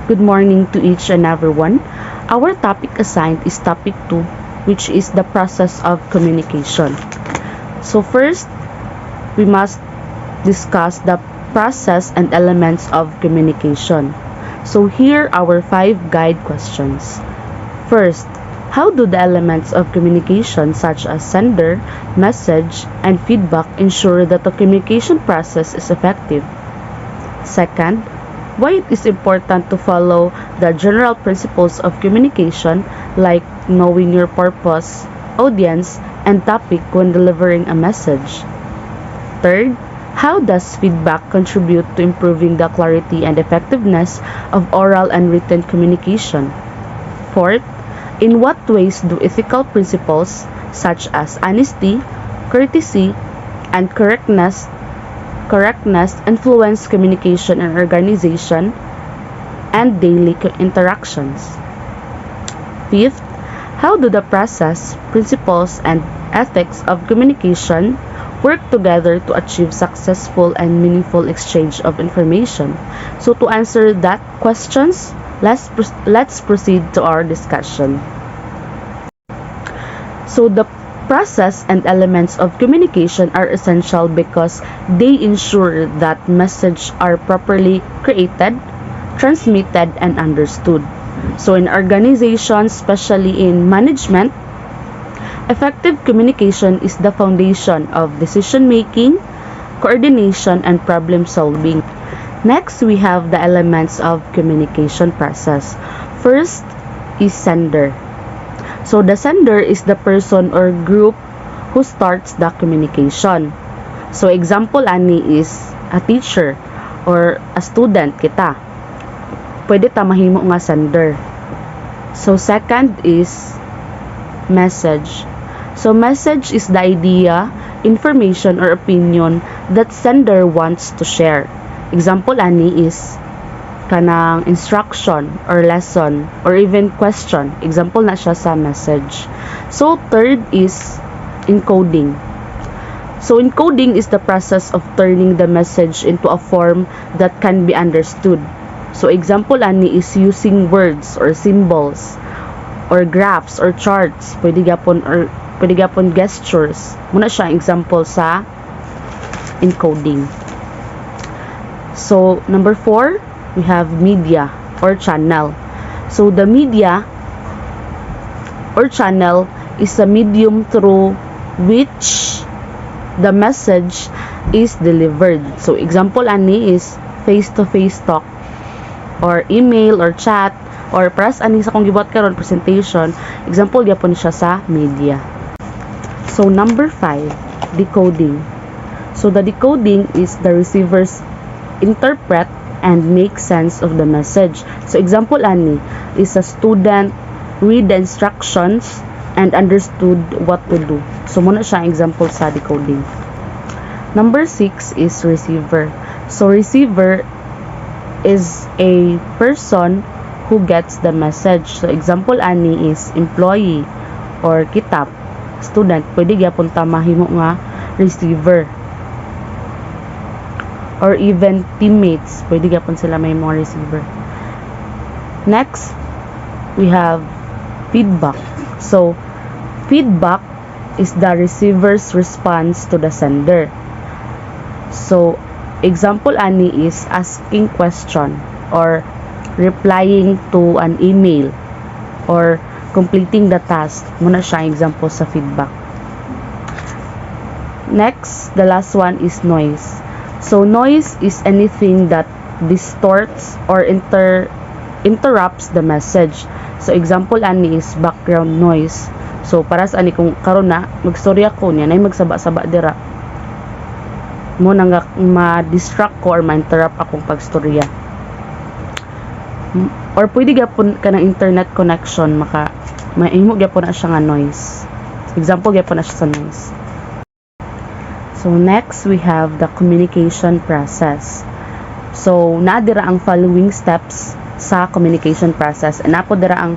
Good morning to each and everyone. Our topic assigned is topic 2, which is the process of communication. So first, we must discuss the process and elements of communication. So here are our 5 guide questions. First, how do the elements of communication such as sender, message, and feedback ensure that the communication process is effective? Second, why it is important to follow the general principles of communication like knowing your purpose, audience, and topic when delivering a message? Third, how does feedback contribute to improving the clarity and effectiveness of oral and written communication? Fourth, in what ways do ethical principles such as honesty, courtesy, and correctness influence communication in organization and daily interactions? Fifth, how do the process, principles, and ethics of communication work together to achieve successful and meaningful exchange of information? So to answer that questions, let's proceed to our discussion. So the process and elements of communication are essential because they ensure that messages are properly created, transmitted, and understood. So in organizations, especially in management, effective communication is the foundation of decision making, coordination, and problem solving. Next, we have the elements of communication process. First is sender. So the sender is the person or group who starts the communication. So example ani is a teacher or a student kita. Pwede ta mahimo nga sender. So second is message. So message is the idea, information, or opinion that sender wants to share. Example ani is kanang instruction or lesson or even question. Example na siya sa message. So third is encoding. So encoding is the process of turning the message into a form that can be understood. So example ani is using words or symbols or graphs or charts. Pwede gapon gestures. Muna siya example sa encoding. So number 4, we have media or channel. So the media or channel is a medium through which the message is delivered. So example ani is face-to-face talk or email or chat or press ani sa kung gibuhat karon presentation. Example gyapon siya sa media. So number 5, decoding. So the decoding is the receivers interpret and make sense of the message. So example ani is a student read the instructions and understood what to do. So muna siya example sa decoding. Number 6 is receiver. So receiver is a person who gets the message. So example ani is employee or kita, student. Pwede gyapon ta mahimo nga receiver. Or even teammates, pwede gyapon sila may mga receiver. Next, we have feedback. So, feedback is the receiver's response to the sender. So, example ani is asking question or replying to an email or completing the task. Muna siya example sa feedback. Next, the last one is noise. So noise is anything that distorts or interrupts the message. So example ani is background noise. So para sa ani kung karon na magstorya ko niya nay magsaba-saba dira. Mo nang ma-distract ko or ma-interrupt akong pagstorya. Or pwede gyapon kanang internet connection mahimo gyapon na siya nga noise. Example gyapon na siya sa noise. So next, we have the communication process. So nadira ang following steps sa communication process. And napo dira ang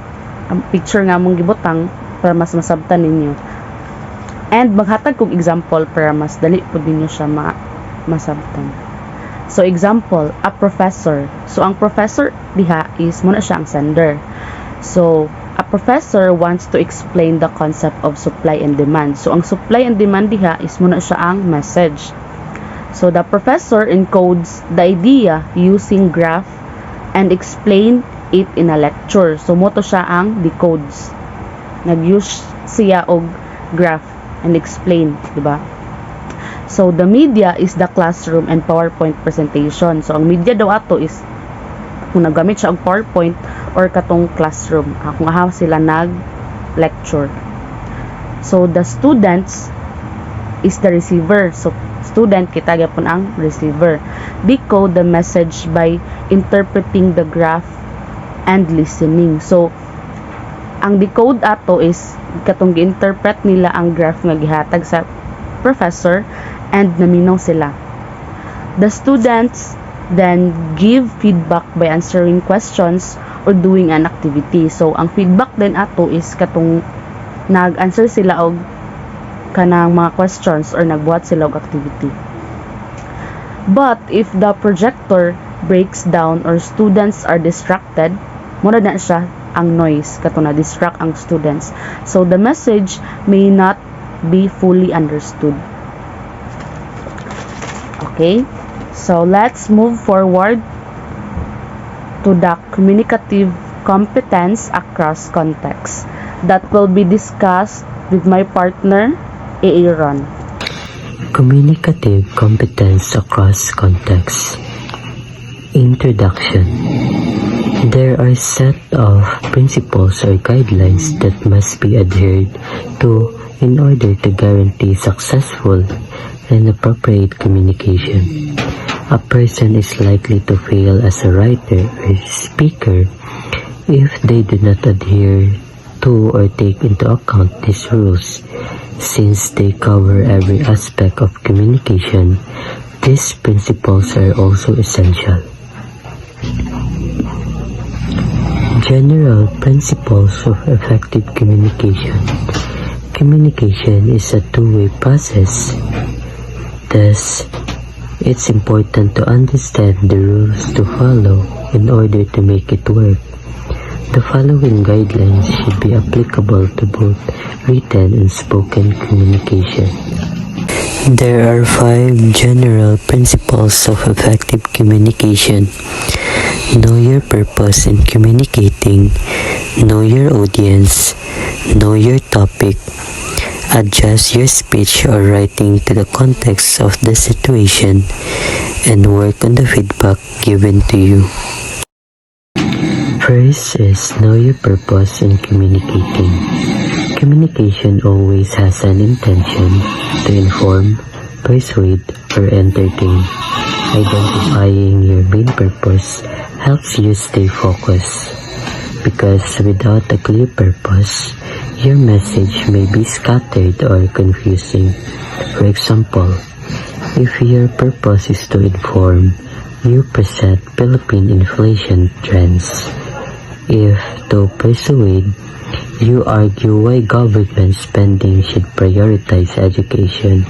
picture nga mong gibutang para mas masabtan ninyo. And maghatag kog example para mas dali pud ninyo siya masabtan. So example, a professor. So ang professor diha is muna siya ang sender. So a professor wants to explain the concept of supply and demand. So ang supply and demand diha is muna siya ang message. So the professor encodes the idea using graph and explain it in a lecture. So moto siya ang decodes. Nag-use siya og graph and explain, di ba? So the media is the classroom and PowerPoint presentation. So ang media daw ato is kung nagamit siya og PowerPoint or katong classroom. Kung aha sila nag-lecture. So the students is the receiver. So student kita gyapon ang receiver. Decode the message by interpreting the graph and listening. So ang decode ato is katong gi-interpret nila ang graph nga gihatag sa professor and naminaw sila. The students then give feedback by answering questions or doing an activity. So ang feedback din ato is katong nag-answer sila og kanang mga questions or nagbuhat sila og activity. But if the projector breaks down or students are distracted, muna na siya ang noise katong na-distract ang students. So the message may not be fully understood. Okay? So let's move forward to the communicative competence across contexts that will be discussed with my partner Aaron. Communicative competence across contexts. Introduction. There are set of principles or guidelines that must be adhered to in order to guarantee successful and appropriate communication. A person is likely to fail as a writer or speaker if they do not adhere to or take into account these rules. Since they cover every aspect of communication, these principles are also essential. General principles of effective communication. Communication is a two-way process. Thus, it's important to understand the rules to follow in order to make it work. The following guidelines should be applicable to both written and spoken communication. There are 5 general principles of effective communication. Know your purpose in communicating. Know your audience. Know your topic. Adjust your speech or writing to the context of the situation, and work on the feedback given to you. First is know your purpose in communicating. Communication always has an intention to inform, persuade, or entertain. Identifying your main purpose helps you stay focused, because without a clear purpose, your message may be scattered or confusing. For example, if your purpose is to inform, you present Philippine inflation trends. If to persuade, you argue why government spending should prioritize education.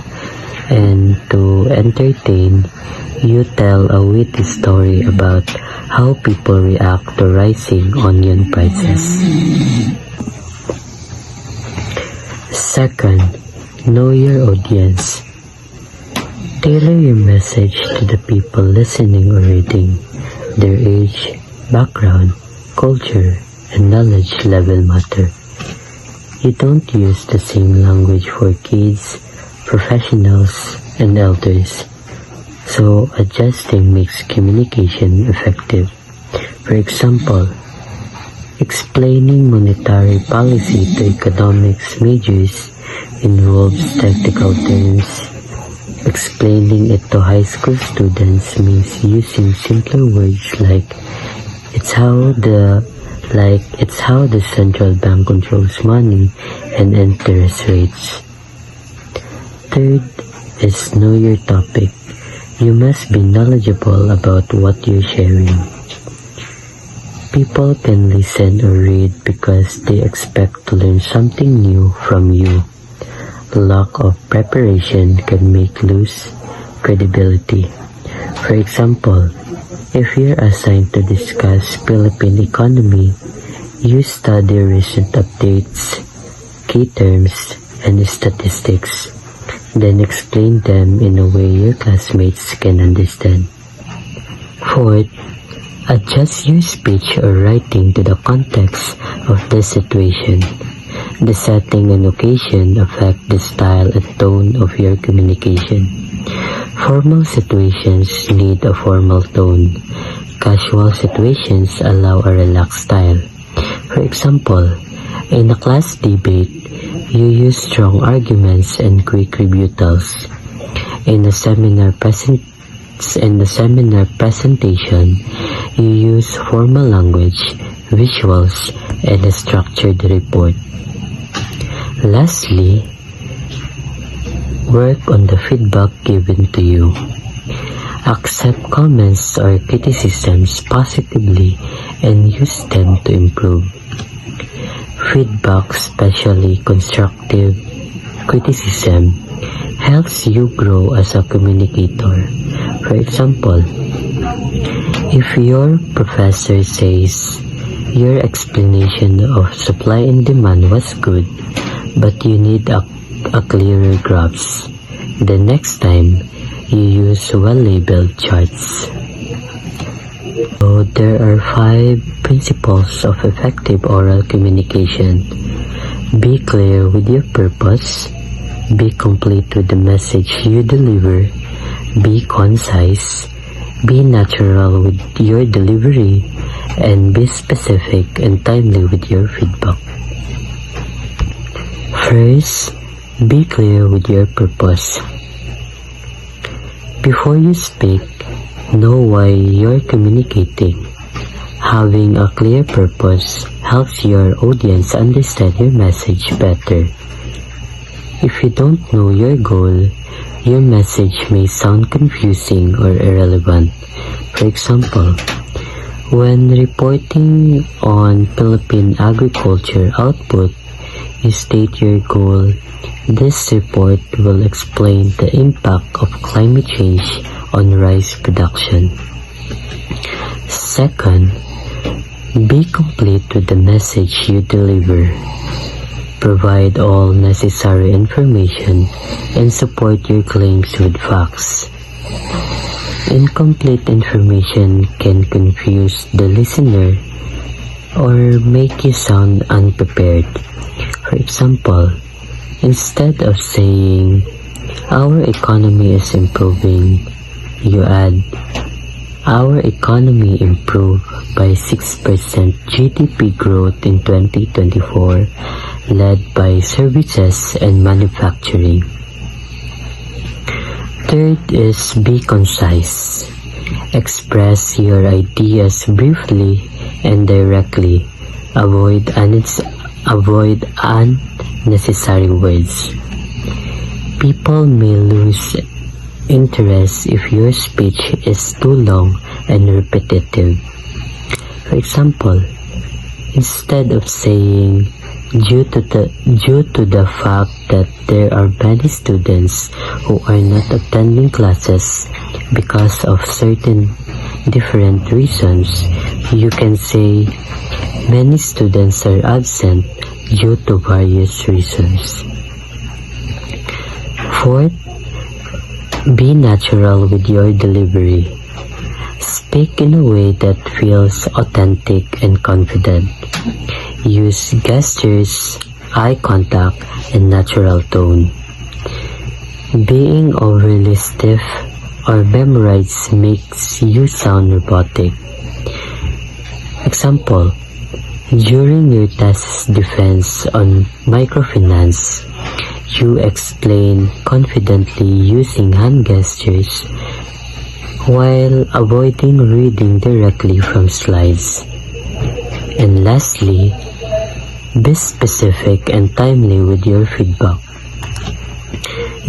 And to entertain, you tell a witty story about how people react to rising onion prices. Second, know your audience. Tailor your message to the people listening or reading. Their age, background, culture, and knowledge level matter. You don't use the same language for kids, professionals, and elders. So adjusting makes communication effective. For example, explaining monetary policy to economics majors involves technical terms. Explaining it to high school students means using simpler words like it's how the central bank controls money and interest rates. Third is know your topic. You must be knowledgeable about what you're sharing. People can listen or read because they expect to learn something new from you. Lack of preparation can make lose credibility. For example, if you're assigned to discuss Philippine economy, you study recent updates, key terms, and statistics, then explain them in a way your classmates can understand. Fourth, adjust your speech or writing to the context of the situation. The setting and occasion affect the style and tone of your communication. Formal situations need a formal tone. Casual situations allow a relaxed style. For example, in a class debate, you use strong arguments and quick rebuttals. In a seminar presentation, you use formal language, visuals, and a structured report. Lastly, work on the feedback given to you. Accept comments or criticisms positively and use them to improve. Feedback, especially constructive criticism, helps you grow as a communicator. For example, if your professor says your explanation of supply and demand was good, but you need a clearer graphs, the next time you use well-labeled charts. So there are 5 principles of effective oral communication. Be clear with your purpose. Be complete with the message you deliver. Be concise. Be natural with your delivery. And be specific and timely with your feedback. First, be clear with your purpose. Before you speak, know why you're communicating. Having a clear purpose helps your audience understand your message better. If you don't know your goal, your message may sound confusing or irrelevant. For example, when reporting on Philippine agriculture output, you state your goal. This report will explain the impact of climate change on rice production. Second, be complete with the message you deliver. Provide all necessary information and support your claims with facts. Incomplete information can confuse the listener or make you sound unprepared. For example, instead of saying, "Our economy is improving," you add, "Our economy improved by 6% GDP growth in 2024, led by services and manufacturing." Third is be concise. Express your ideas briefly and directly. Avoid unnecessary words. People may lose interest if your speech is too long and repetitive. For example, instead of saying, due to the fact that there are many students who are not attending classes because of certain different reasons, you can say, many students are absent due to various reasons. Fourth, be natural with your delivery. Speak in a way that feels authentic and confident. Use gestures, eye contact, and natural tone. Being overly stiff or memorized makes you sound robotic. Example, during your test defense on microfinance, you explain confidently using hand gestures while avoiding reading directly from slides. And lastly, be specific and timely with your feedback.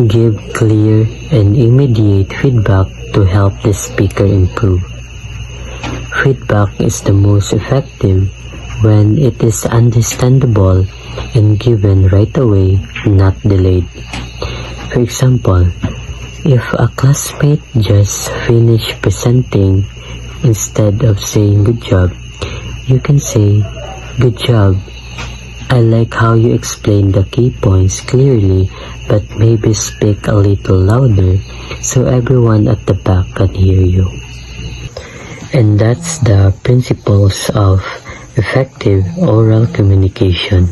Give clear and immediate feedback to help the speaker improve. Feedback is the most effective when it is understandable and given right away, not delayed. For example, If a classmate just finished presenting, instead of saying good job, you can say, good job. I like how you explain the key points clearly, but maybe speak a little louder so everyone at the back can hear you. And that's the principles of effective oral communication.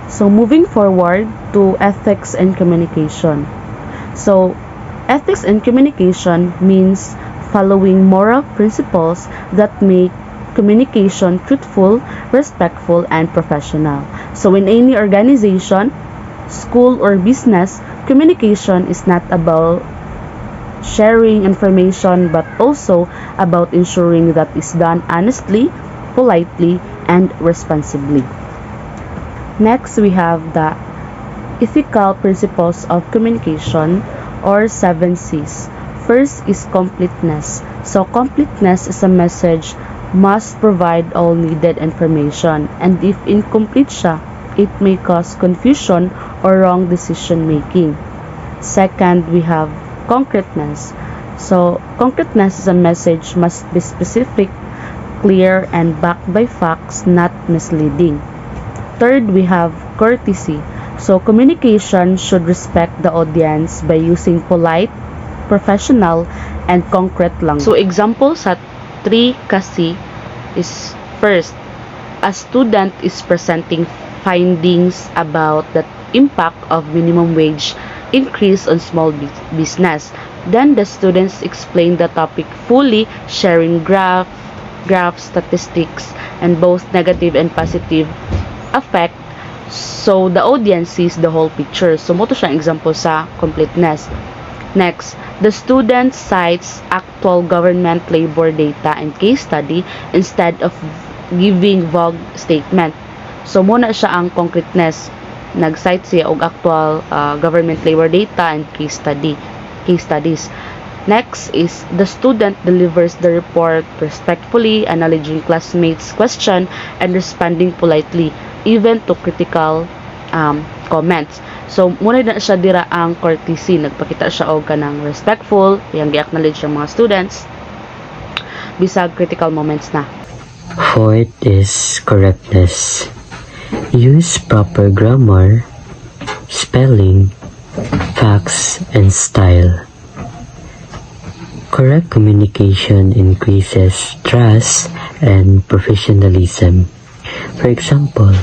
So moving forward to ethics and communication. So ethics and communication means following moral principles that make communication truthful, respectful, and professional. So in any organization, school, or business, communication is not about sharing information but also about ensuring that is done honestly, politely, and responsibly. Next, we have the ethical principles of communication, or 7 C's. First is completeness. So completeness is a message must provide all needed information, and if incomplete siya, it may cause confusion or wrong decision making. Second, we have concreteness. So concreteness is a message must be specific, clear, and backed by facts, not misleading. Third, we have courtesy. So communication should respect the audience by using polite, professional, and concrete language. So example sa 3 kasi is first, a student is presenting findings about the impact of minimum wage increase on small business. Then the students explain the topic fully, sharing graphs, statistics, and both negative and positive effect, so the audience sees the whole picture. So mo to siya example sa completeness. Next, the student cites actual government labor data and case study instead of giving vague statement. So muna siya ang concreteness. Nag-cite siya og actual government labor data and case studies. Next is the student delivers the report respectfully, acknowledging classmates' question and responding politely even to critical comments. So muna na siya dira ang courtesy, nagpakita siya og kanang respectful, yang gi-acknowledge ang mga students bisag critical moments na. Fourth is correctness. Use proper grammar, spelling, facts, and style. Correct communication increases trust and professionalism. For example,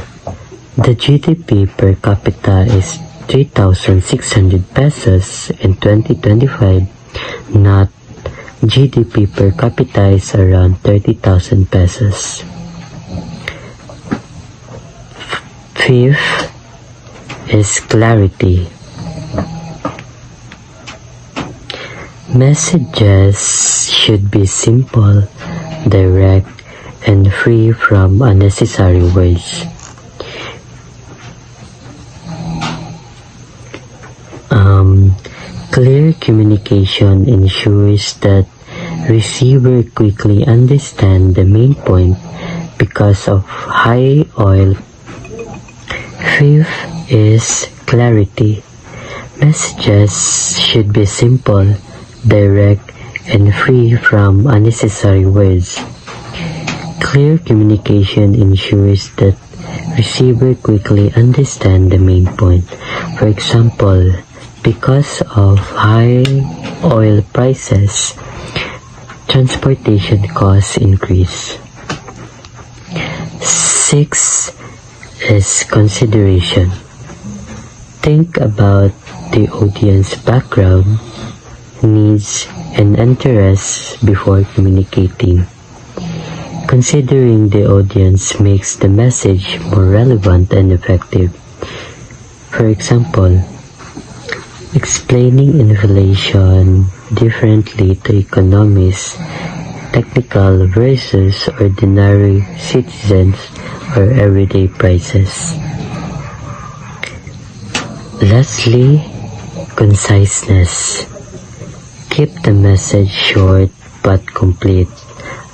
the GDP per capita is 3,600 pesos in 2025, not GDP per capita is around 30,000 pesos. Fifth is clarity. Messages should be simple, direct, and free from unnecessary words. Clear communication ensures that receiver quickly understand the main point because of high oil. Fifth is clarity. Messages should be simple, direct, and free from unnecessary words. Clear communication ensures that receiver quickly understand the main point. For example, because of high oil prices, transportation costs increase. Six is consideration. Think about the audience background, needs, and interests before communicating. Considering the audience makes the message more relevant and effective. For example, explaining inflation differently to economists, technical versus ordinary citizens or everyday prices. Lastly, conciseness. Keep the message short but complete,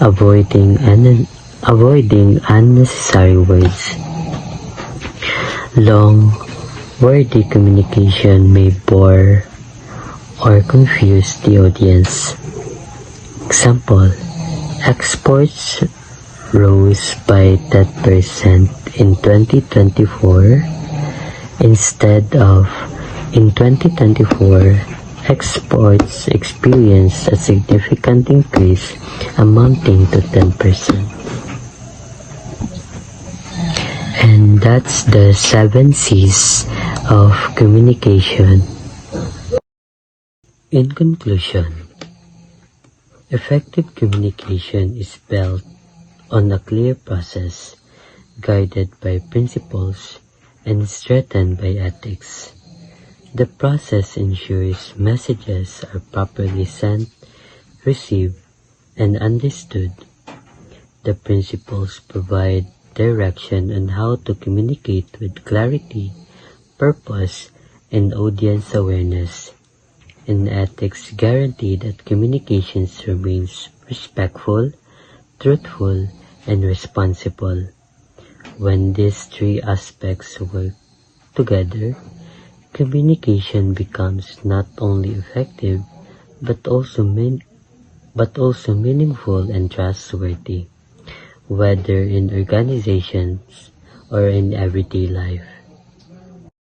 avoiding unnecessary words. Long, wordy communication may bore or confuse the audience. Example, exports rose by 10% in 2024 instead of in 2024, exports experienced a significant increase amounting to 10%. And that's the 7 C's of communication. In conclusion, effective communication is built on a clear process, guided by principles, and strengthened by ethics. The process ensures messages are properly sent, received, and understood. The principles provide direction on how to communicate with clarity, purpose, and audience awareness. And ethics guarantee that communications remains respectful, truthful, and responsible. When these three aspects work together, communication becomes not only effective but also meaningful and trustworthy, whether in organizations or in everyday life.